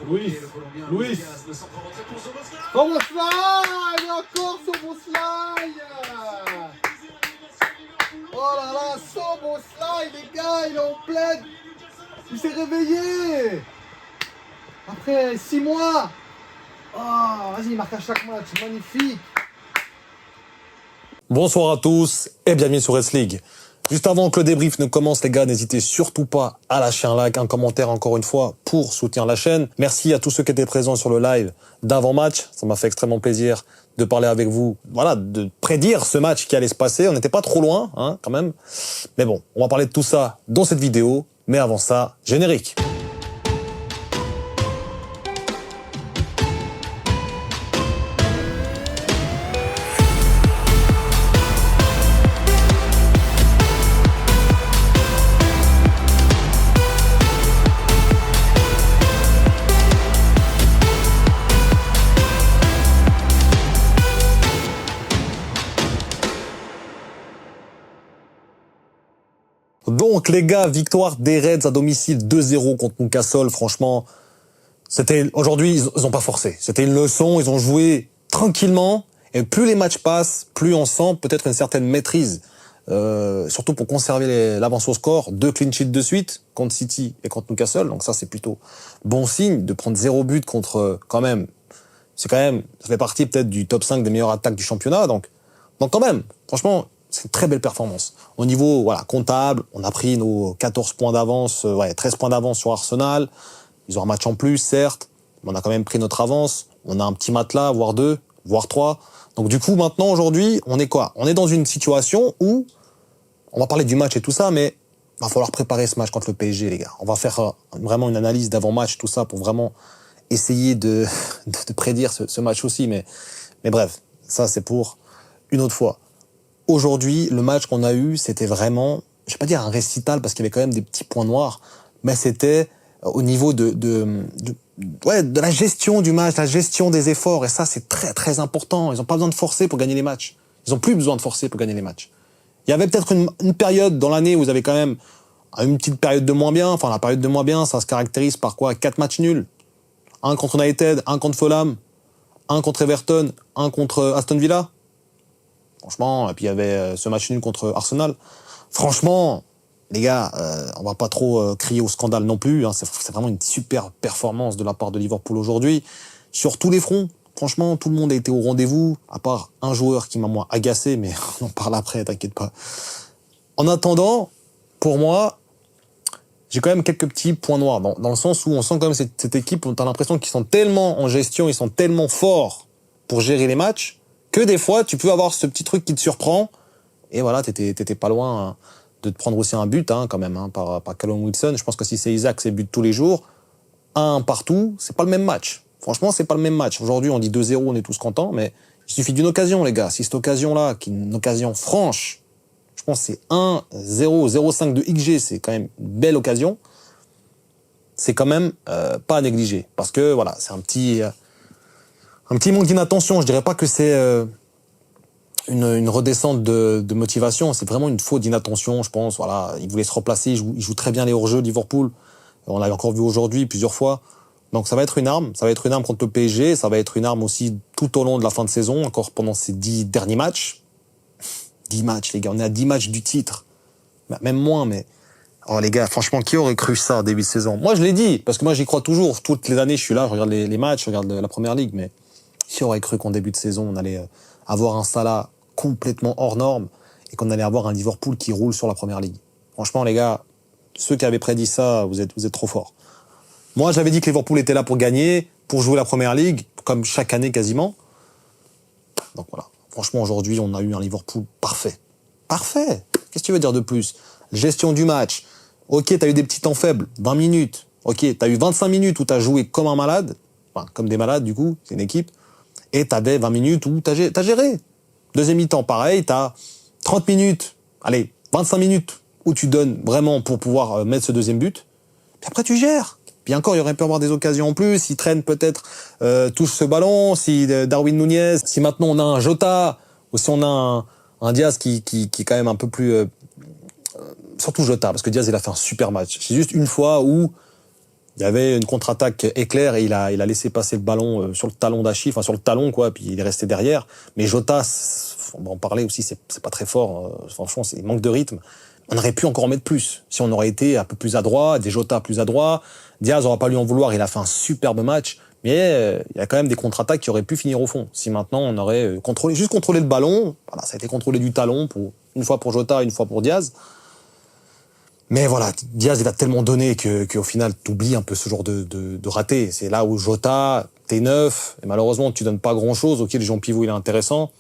Luis, Luis. Soboslai, et encore Soboslai. Oh là là, Soboslai, les gars, il est en pleine. Il s'est réveillé. Après 6 mois. Oh, vas-y, il marque à chaque match, magnifique. Bonsoir à tous et bienvenue sur S-League. Juste avant que le débrief ne commence, les gars, n'hésitez surtout pas à lâcher un like, un commentaire encore une fois pour soutenir la chaîne. Merci à tous ceux qui étaient présents sur le live d'avant-match. Ça m'a fait extrêmement plaisir de parler avec vous, voilà, de prédire ce match qui allait se passer. On n'était pas trop loin, hein, quand même. Mais bon, on va parler de tout ça dans cette vidéo. Mais avant ça, générique. Donc les gars, victoire des Reds à domicile 2-0 contre Newcastle. Franchement, aujourd'hui ils ont pas forcé. C'était une leçon, ils ont joué tranquillement. Et plus les matchs passent, plus on sent peut-être une certaine maîtrise. Surtout pour conserver l'avance au score. 2 clean sheets de suite contre City et contre Newcastle. Donc ça c'est plutôt bon signe de prendre 0 but contre quand même. Ça fait partie peut-être du top 5 des meilleures attaques du championnat. Donc quand même, franchement, c'est une très belle performance. Au niveau, voilà, comptable, on a pris nos 14 points d'avance, 13 points d'avance sur Arsenal. Ils ont un match en plus, certes, mais on a quand même pris notre avance. On a un petit matelas, voire 2, voire 3. Donc du coup, maintenant, aujourd'hui, on est quoi? On est dans une situation où, on va parler du match et tout ça, mais va falloir préparer ce match contre le PSG, les gars. On va faire vraiment une analyse d'avant-match, tout ça, pour vraiment essayer de prédire ce match aussi. Mais bref, ça, c'est pour une autre fois. Aujourd'hui, le match qu'on a eu, c'était vraiment, je vais pas dire un récital parce qu'il y avait quand même des petits points noirs, mais c'était au niveau de la gestion du match, la gestion des efforts, et ça c'est très très important. Ils ont pas besoin de forcer pour gagner les matchs. Ils ont plus besoin de forcer pour gagner les matchs. Il y avait peut-être une période dans l'année où vous avez quand même une petite période de moins bien. Enfin, la période de moins bien, ça se caractérise par quoi? 4 matchs nuls. Un contre United, un contre Fulham, un contre Everton, un contre Aston Villa. Franchement, et puis il y avait ce match nul contre Arsenal. Franchement, les gars, on va pas trop crier au scandale non plus. Hein. C'est vraiment une super performance de la part de Liverpool aujourd'hui. Sur tous les fronts, franchement, tout le monde a été au rendez-vous, à part un joueur qui m'a moins agacé, mais on en parle après, t'inquiète pas. En attendant, pour moi, j'ai quand même quelques petits points noirs, dans le sens où on sent quand même cette équipe, on a l'impression qu'ils sont tellement en gestion, ils sont tellement forts pour gérer les matchs, que des fois, tu peux avoir ce petit truc qui te surprend, et voilà, t'étais pas loin hein, de te prendre aussi un but, hein, quand même, hein, par Callum Wilson. Je pense que si c'est Isaac, c'est but tous les jours. Un partout, c'est pas le même match. Franchement, c'est pas le même match. Aujourd'hui, on dit 2-0, on est tous contents, mais il suffit d'une occasion, les gars. Si cette occasion-là, qui est une occasion franche, je pense que c'est 1-0, 0,5 de XG, c'est quand même une belle occasion. C'est quand même pas à négliger. Parce que, voilà, c'est un petit manque d'inattention. Je dirais pas que c'est une redescente de motivation. C'est vraiment une faute d'inattention, je pense. Voilà, il voulait se replacer. Il joue très bien les hors-jeux, Liverpool. On l'avait encore vu aujourd'hui plusieurs fois. Donc ça va être une arme. Ça va être une arme contre le PSG. Ça va être une arme aussi tout au long de la fin de saison, encore pendant ces 10 derniers matchs. 10 matchs, les gars. On est à 10 matchs du titre. Même moins, mais... Oh les gars, franchement, qui aurait cru ça au début de saison? Moi, je l'ai dit, parce que moi, j'y crois toujours. Toutes les années, je suis là, je regarde les matchs, je regarde la Première Ligue, mais... Qui aurait cru qu'en début de saison, on allait avoir un Salah complètement hors norme et qu'on allait avoir un Liverpool qui roule sur la Première Ligue? Franchement, les gars, ceux qui avaient prédit ça, vous êtes trop forts. Moi, j'avais dit que Liverpool était là pour gagner, pour jouer la Première Ligue, comme chaque année quasiment. Donc voilà. Franchement, aujourd'hui, on a eu un Liverpool parfait. Parfait! Qu'est-ce que tu veux dire de plus? Gestion du match. Ok, t'as eu des petits temps faibles, 20 minutes. Ok, t'as eu 25 minutes où t'as joué comme un malade. Enfin, comme des malades, du coup, c'est une équipe. Et t'avais 20 minutes où t'as géré. Deuxième mi-temps, pareil, t'as 30 minutes, allez, 25 minutes où tu donnes vraiment pour pouvoir mettre ce deuxième but. Puis après, tu gères. Puis encore, il y aurait pu avoir des occasions en plus. Il traîne peut-être, touche ce ballon. Si Darwin Nunez, si maintenant on a un Jota, ou si on a un Diaz qui est quand même un peu plus... surtout Jota, parce que Diaz, il a fait un super match. C'est juste une fois où Il y avait une contre-attaque éclair et il a laissé passer le ballon sur le talon d'Achille, enfin sur le talon quoi, puis il est resté derrière. Mais Jota, on va en parler aussi, c'est pas très fort. Franchement, il manque de rythme. On aurait pu encore en mettre plus. Si on aurait été un peu plus adroit, des Jota plus adroits, Diaz, on va pas lui en vouloir, il a fait un superbe match. Mais il y a quand même des contre-attaques qui auraient pu finir au fond. Si maintenant on aurait juste contrôlé le ballon, voilà, ça a été contrôlé du talon, une fois pour Jota, une fois pour Diaz. Mais voilà, Diaz, il a tellement donné qu'au final, t'oublies un peu ce genre de raté. C'est là où Jota, t'es neuf, et malheureusement, tu donnes pas grand-chose. Ok, le Jean Pivot, il est intéressant.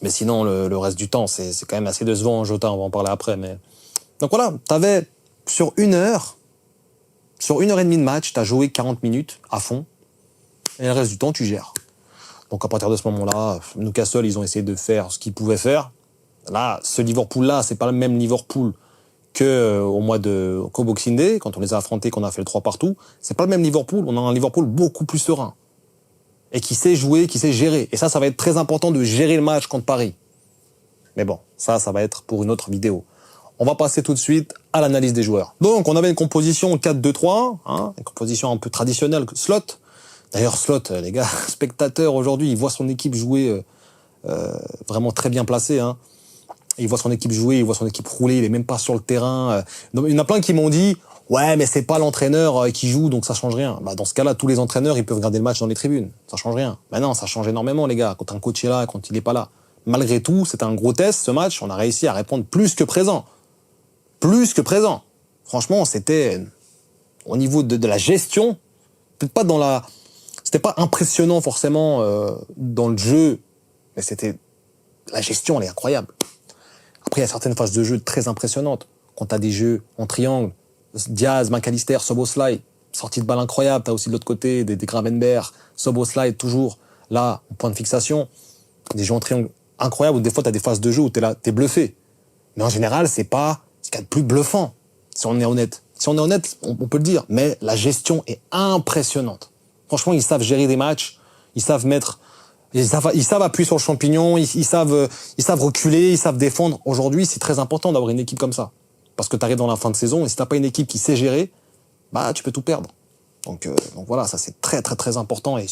Mais sinon, le reste du temps, c'est quand même assez décevant, Jota, on va en parler après. Mais donc voilà, t'avais sur 1 heure, sur 1h30 de match, t'as joué 40 minutes à fond, et le reste du temps, tu gères. Donc à partir de ce moment-là, Newcastle, ils ont essayé de faire ce qu'ils pouvaient faire. Là, ce Liverpool-là, c'est pas le même Liverpool au mois qu'au Boxing Day, quand on les a affrontés, qu'on a fait le 3 partout. C'est pas le même Liverpool. On a un Liverpool beaucoup plus serein. Et qui sait jouer, qui sait gérer. Et ça va être très important de gérer le match contre Paris. Mais bon, ça va être pour une autre vidéo. On va passer tout de suite à l'analyse des joueurs. Donc, on avait une composition 4-2-3, une composition un peu traditionnelle, Slot. D'ailleurs, Slot, les gars, spectateurs aujourd'hui, il voit son équipe jouer vraiment très bien placée, Il voit son équipe jouer, il voit son équipe rouler, il est même pas sur le terrain. Il y en a plein qui m'ont dit « Ouais, mais c'est pas l'entraîneur qui joue, donc ça change rien. » Bah, dans ce cas-là, tous les entraîneurs, ils peuvent regarder le match dans les tribunes. Ça change rien. Bah non, ça change énormément, les gars, quand un coach est là, quand il est pas là. Malgré tout, c'était un gros test, ce match. On a réussi à répondre plus que présent. Plus que présent. Franchement, c'était au niveau de la gestion, peut-être pas c'était pas impressionnant forcément dans le jeu, mais c'était la gestion, elle est incroyable. Après, il y a certaines phases de jeu très impressionnantes. Quand t'as des jeux en triangle, Diaz, McAllister, Szoboszlai, sortie de balle incroyable. T'as aussi de l'autre côté des Gravenberch, Szoboszlai, toujours là, en point de fixation. Des jeux en triangle incroyables où des fois t'as des phases de jeu où t'es bluffé. Mais en général, c'est pas ce qu'il y a de plus bluffant, si on est honnête. Si on est honnête, on peut le dire. Mais la gestion est impressionnante. Franchement, ils savent gérer des matchs. Ils savent appuyer sur le champignon, ils savent reculer, ils savent défendre. Aujourd'hui, c'est très important d'avoir une équipe comme ça. Parce que tu arrives dans la fin de saison et si t'as pas une équipe qui sait gérer, bah, tu peux tout perdre. Donc voilà, ça c'est très très très important et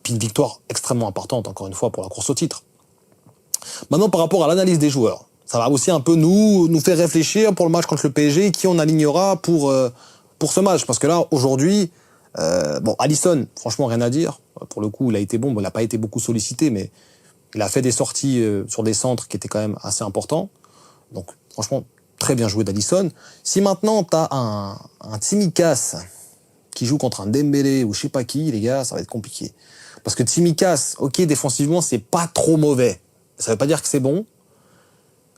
puis une victoire extrêmement importante, encore une fois, pour la course au titre. Maintenant, par rapport à l'analyse des joueurs, ça va aussi un peu nous faire réfléchir pour le match contre le PSG, qui on alignera pour ce match. Parce que là, aujourd'hui, Alisson, franchement, rien à dire. Pour le coup, il a été bon. Il n'a pas été beaucoup sollicité, mais il a fait des sorties sur des centres qui étaient quand même assez importants. Donc, franchement, très bien joué d'Alisson. Si maintenant, t'as un Tsimikas qui joue contre un Dembélé ou je sais pas qui, les gars, ça va être compliqué. Parce que Tsimikas, ok, défensivement, c'est pas trop mauvais. Ça veut pas dire que c'est bon.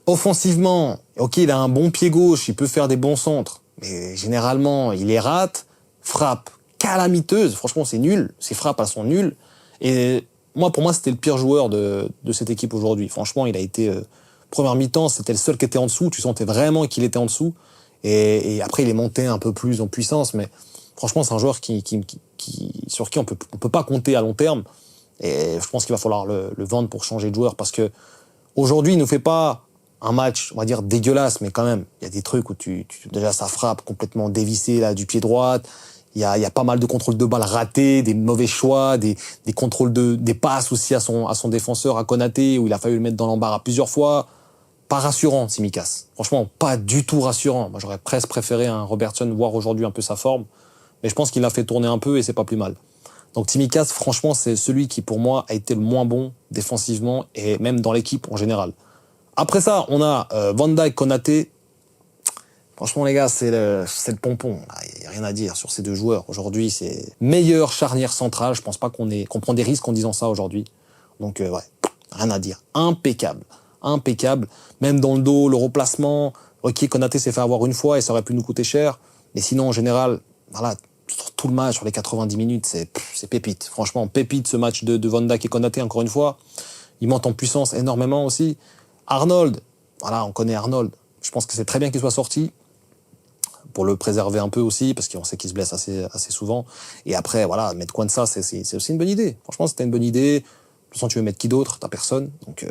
Offensivement, ok, il a un bon pied gauche, il peut faire des bons centres. Mais généralement, il les rate. Frappe calamiteuse, franchement c'est nul, ses frappes elles sont nulles, et pour moi c'était le pire joueur de cette équipe aujourd'hui. Franchement il a été, première mi-temps c'était le seul qui était en dessous, tu sentais vraiment qu'il était en dessous, et après il est monté un peu plus en puissance, mais franchement c'est un joueur sur qui on peut pas compter à long terme, et je pense qu'il va falloir le vendre pour changer de joueur, parce que aujourd'hui il ne fait pas un match, on va dire dégueulasse, mais quand même il y a des trucs où déjà ça frappe complètement dévissé là du pied droit. Il y a pas mal de contrôles de balles ratés, des mauvais choix, des contrôles des passes aussi à son défenseur, à Konaté, où il a fallu le mettre dans l'embarras plusieurs fois. Pas rassurant, Tsimikas. Franchement, pas du tout rassurant. Moi, j'aurais presque préféré un Robertson voir aujourd'hui un peu sa forme. Mais je pense qu'il l'a fait tourner un peu et c'est pas plus mal. Donc Tsimikas, franchement, c'est celui qui, pour moi, a été le moins bon défensivement et même dans l'équipe en général. Après ça, on a Van Dijk, Konaté. Franchement, les gars, c'est le pompon. Il n'y a rien à dire sur ces deux joueurs. Aujourd'hui, c'est meilleure charnière centrale. Je pense pas qu'on prend des risques en disant ça aujourd'hui. Donc, ouais, rien à dire. Impeccable. Impeccable. Même dans le dos, le replacement. Ok, Konaté s'est fait avoir une fois et ça aurait pu nous coûter cher. Mais sinon, en général, voilà, sur tout le match, sur les 90 minutes, c'est pépite. Franchement, pépite ce match de Van Dijk et Konaté, encore une fois. Il monte en puissance énormément aussi. Arnold, voilà, on connaît Arnold. Je pense que c'est très bien qu'il soit sorti, pour le préserver un peu aussi, parce qu'on sait qu'il se blesse assez souvent. Et après, voilà, mettre Kwanza, c'est aussi une bonne idée. Franchement, c'était une bonne idée. De toute façon, tu veux mettre qui d'autre? T'as personne. Donc,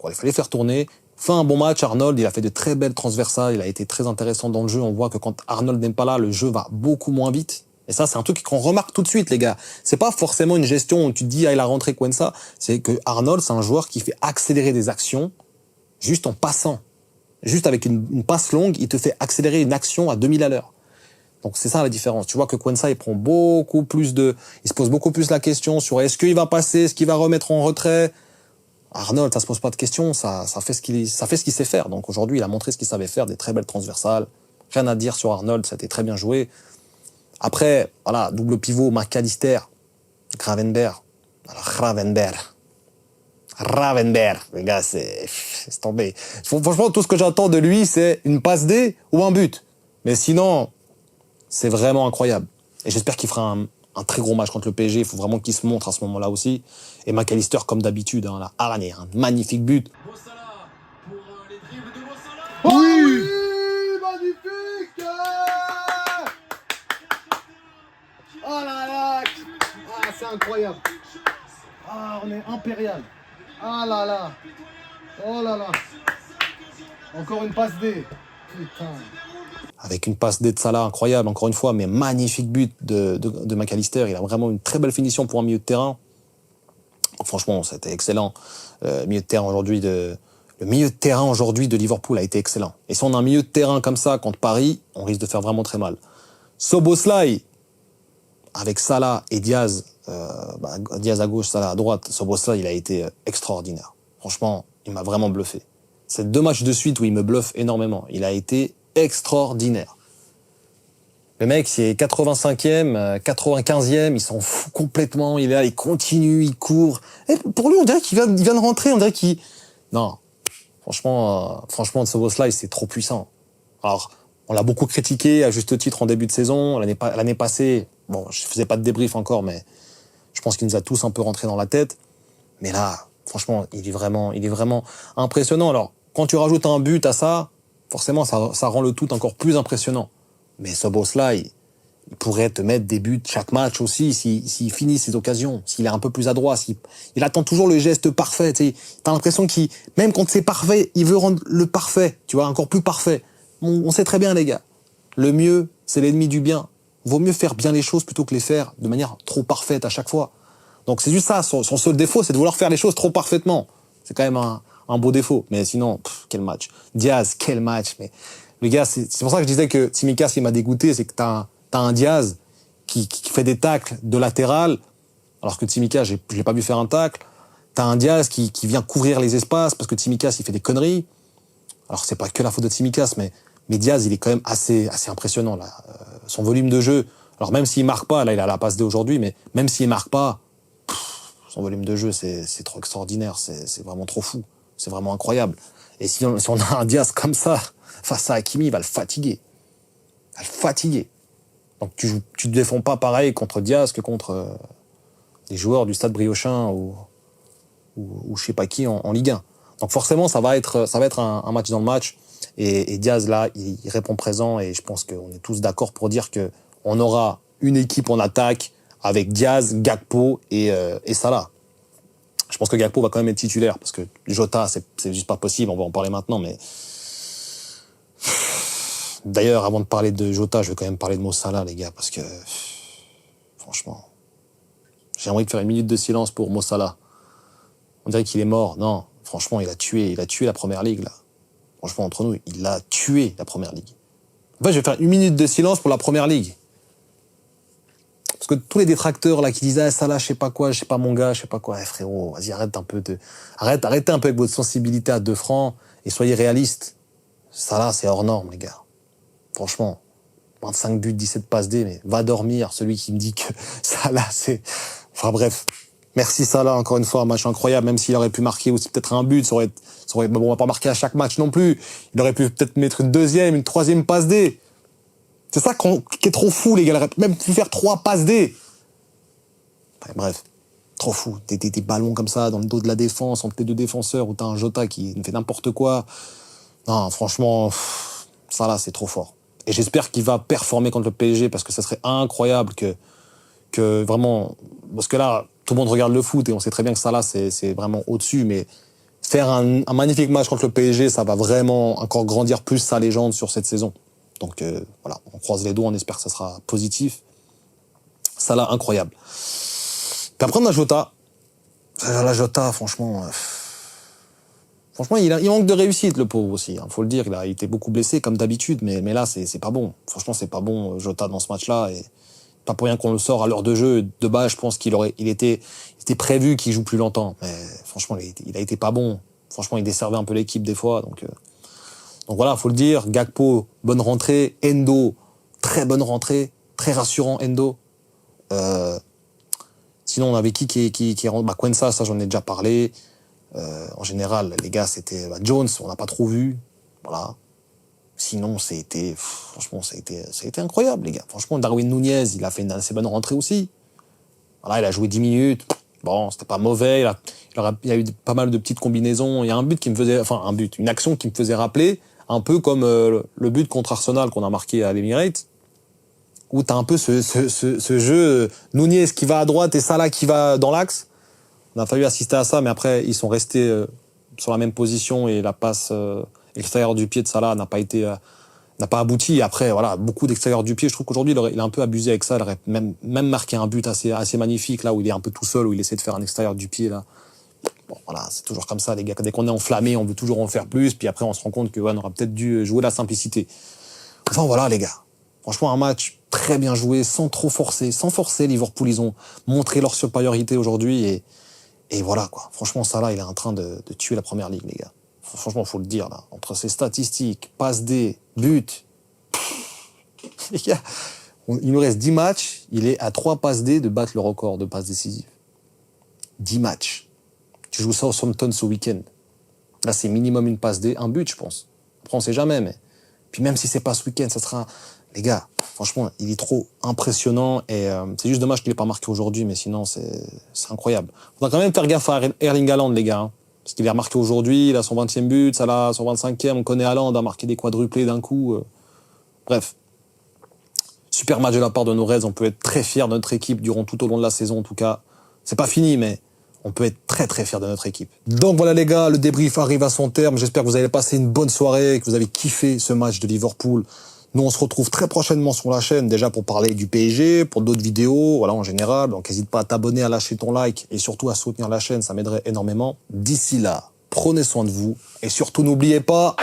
il fallait faire tourner. fait un bon match, Arnold, il a fait de très belles transversales, il a été très intéressant dans le jeu. On voit que quand Arnold n'est pas là, le jeu va beaucoup moins vite. Et ça, c'est un truc qu'on remarque tout de suite, les gars. C'est pas forcément une gestion où tu te dis, ah, il a rentré Quensa. C'est que Arnold, c'est un joueur qui fait accélérer des actions juste en passant. Juste avec une passe longue, il te fait accélérer une action à 2000 à l'heure. Donc c'est ça la différence. Tu vois que Quensa, il prend beaucoup plus il se pose beaucoup plus la question sur est-ce qu'il va passer, est-ce qu'il va remettre en retrait. Arnold, ça se pose pas de questions, ça fait ce qu'il sait faire. Donc aujourd'hui, il a montré ce qu'il savait faire, des très belles transversales. Rien à dire sur Arnold, ça a été très bien joué. Après, voilà, double pivot, McAllister, Gravenberch. Alors Gravenberch, les gars, c'est tombé. Franchement, tout ce que j'attends de lui, c'est une passe D ou un but. Mais sinon, c'est vraiment incroyable. Et j'espère qu'il fera un très gros match contre le PSG. Il faut vraiment qu'il se montre à ce moment-là aussi. Et McAllister, comme d'habitude, hein, la Harane, un magnifique but. Oui, magnifique. Oh là là. Ah, c'est incroyable. Ah, on est impérial. Ah là là. Oh là là. Encore une passe D. Putain. Avec une passe D de Salah incroyable, encore une fois, mais magnifique but de McAllister. Il a vraiment une très belle finition pour un milieu de terrain. Franchement, c'était excellent. Le milieu de terrain aujourd'hui de Liverpool a été excellent. Et si on a un milieu de terrain comme ça contre Paris, on risque de faire vraiment très mal. Szoboszlai, avec Salah et Diaz, Diaz à gauche, Salah à droite, Szoboszlai, il a été extraordinaire. Franchement, il m'a vraiment bluffé. C'est 2 matchs de suite où il me bluffe énormément. Il a été extraordinaire. Le mec, c'est 85e, 95e, il s'en fout complètement, il est là, il continue, il court. Et pour lui, on dirait qu'il vient de rentrer, on dirait qu'il... Non, franchement, Szoboszlai, c'est trop puissant. Alors, on l'a beaucoup critiqué à juste titre en début de saison. L'année passée, bon, je faisais pas de débrief encore, mais je pense qu'il nous a tous un peu rentré dans la tête. Mais là, franchement, il est vraiment impressionnant. Alors, quand tu rajoutes un but à ça, forcément, ça rend le tout encore plus impressionnant. Mais Szoboszlai, il pourrait te mettre des buts chaque match aussi, s'il finit ses occasions, s'il est un peu plus adroit, il attend toujours le geste parfait, tu sais. T'as l'impression même quand c'est parfait, il veut rendre le parfait, tu vois, encore plus parfait. On sait très bien, les gars. Le mieux, c'est l'ennemi du bien. Vaut mieux faire bien les choses plutôt que les faire de manière trop parfaite à chaque fois. Donc c'est juste ça, son seul défaut, c'est de vouloir faire les choses trop parfaitement. C'est quand même un beau défaut. Mais sinon, quel match. Diaz, quel match. Mais le gars, c'est pour ça que je disais que Tsimikas, il m'a dégoûté, c'est que t'as un Diaz qui fait des tacles de latéral, alors que Tsimikas, je l'ai pas vu faire un tacle. T'as un Diaz qui vient couvrir les espaces parce que Tsimikas, il fait des conneries. Alors c'est pas que la faute de Tsimikas, mais Diaz, il est quand même assez impressionnant là. Son volume de jeu. Alors même s'il marque pas, là il a la passe D aujourd'hui, mais même s'il marque pas, son volume de jeu c'est trop extraordinaire, c'est vraiment trop fou, c'est vraiment incroyable. Et si on a un Diaz comme ça face à Hakimi, il va le fatiguer. Donc tu te défends pas pareil contre Diaz que contre des joueurs du Stade Briochin ou je sais pas qui en Ligue 1. Donc forcément ça va être un match dans le match. Et Diaz, là, il répond présent et je pense qu'on est tous d'accord pour dire que on aura une équipe en attaque avec Diaz, Gakpo et Salah. Je pense que Gakpo va quand même être titulaire parce que Jota, c'est juste pas possible, on va en parler maintenant, mais... D'ailleurs, avant de parler de Jota, je vais quand même parler de Mo Salah, les gars, parce que... Franchement... J'ai envie de faire une minute de silence pour Mo Salah. On dirait qu'il est mort. Non, franchement, il a tué la Première Ligue, là. Franchement, entre nous, il a tué la Première Ligue. En fait, je vais faire une minute de silence pour la Première Ligue. Parce que tous les détracteurs là qui disaient Salah, je sais pas quoi, je sais pas mon gars, je sais pas quoi, frérot, vas-y, arrêtez un peu avec votre sensibilité à 2 francs et soyez réalistes. Salah, c'est hors norme, les gars. Franchement, 25 buts, 17 passes D, mais va dormir, celui qui me dit que Salah, c'est... Enfin bref. Merci Salah, encore une fois, un match incroyable, même s'il aurait pu marquer aussi peut-être un but, bon, on va pas marquer à chaque match non plus. Il aurait pu peut-être mettre une 2e, une 3e passe D. C'est ça qui est trop fou, les gars. Il aurait même pu faire 3 passes D. Enfin, bref, trop fou. Des ballons comme ça dans le dos de la défense, entre les 2 défenseurs, où t'as un Jota qui fait n'importe quoi. Non, franchement, Salah, c'est trop fort. Et j'espère qu'il va performer contre le PSG, parce que ça serait incroyable que vraiment... Parce que là, tout le monde regarde le foot, et on sait très bien que Salah, c'est vraiment au-dessus, mais faire un magnifique match contre le PSG, ça va vraiment encore grandir plus sa légende sur cette saison. Donc voilà, on croise les doigts, on espère que ça sera positif. Salah, incroyable. Puis après, on a Jota. La Jota, franchement... Franchement, il manque de réussite, le pauvre aussi. Faut le dire, il a été beaucoup blessé, comme d'habitude, mais là, c'est pas bon. Franchement, c'est pas bon, Jota, dans ce match-là. Et pas pour rien qu'on le sort à l'heure de jeu. De base, je pense il était prévu qu'il joue plus longtemps. Mais franchement, il a été pas bon. Franchement, il desservait un peu l'équipe des fois. Donc voilà, faut le dire. Gakpo, bonne rentrée. Endo, très bonne rentrée. Très rassurant, Endo. Sinon, on avait qui rentre? Quensa, ça, j'en ai déjà parlé. En général, les gars, c'était Jones, on n'a pas trop vu. Voilà. Sinon, franchement, ça a été incroyable, les gars. Franchement, Darwin Nunez, il a fait une assez bonne rentrée aussi. Voilà, il a joué 10 minutes. Bon, c'était pas mauvais. Il y a eu pas mal de petites combinaisons. Il y a une action qui me faisait rappeler un peu comme le but contre Arsenal qu'on a marqué à l'Emirates, où t'as un peu ce jeu Nunez qui va à droite et Salah qui va dans l'axe. On a fallu assister à ça, mais après, ils sont restés sur la même position et la passe extérieure du pied de Salah n'a pas abouti. Et après, voilà, beaucoup d'extérieur du pied. Je trouve qu'aujourd'hui, il a un peu abusé avec ça. Il aurait même marqué un but assez magnifique, là, où il est un peu tout seul, où il essaie de faire un extérieur du pied, là. Bon, voilà, c'est toujours comme ça, les gars. Dès qu'on est enflammé, on veut toujours en faire plus. Puis après, on se rend compte on aurait peut-être dû jouer la simplicité. Enfin, voilà, les gars. Franchement, un match très bien joué, sans forcer. Liverpool, ils ont montré leur supériorité aujourd'hui et voilà, quoi. Franchement, Salah, il est en train de tuer la première ligue, les gars. Franchement, faut le dire, là. Entre ses statistiques, passes D, buts. Les gars, il nous reste 10 matchs. Il est à 3 passes D de battre le record de passes décisives. 10 matchs. Tu joues ça au Southampton ce week-end. Là, c'est minimum une passe D, un but, je pense. Après, on sait jamais, mais... Puis même si c'est pas ce week-end, ça sera... Les gars, franchement, il est trop impressionnant et c'est juste dommage qu'il n'ait pas marqué aujourd'hui, mais sinon, c'est incroyable. On va quand même faire gaffe à Erling Haaland, les gars. Parce qu'il est remarqué aujourd'hui, il a son 20e but, Salah son 25e, on connaît Haaland, a marqué des quadruplés d'un coup. Bref. Super match de la part de nos Reds, on peut être très fiers de notre équipe durant tout au long de la saison, en tout cas. C'est pas fini, mais on peut être très très fiers de notre équipe. Donc voilà les gars, le débrief arrive à son terme. J'espère que vous avez passé une bonne soirée, que vous avez kiffé ce match de Liverpool. Nous, on se retrouve très prochainement sur la chaîne, déjà pour parler du PSG, pour d'autres vidéos, voilà, en général. Donc, n'hésite pas à t'abonner, à lâcher ton like et surtout à soutenir la chaîne, ça m'aiderait énormément. D'ici là, prenez soin de vous et surtout, n'oubliez pas...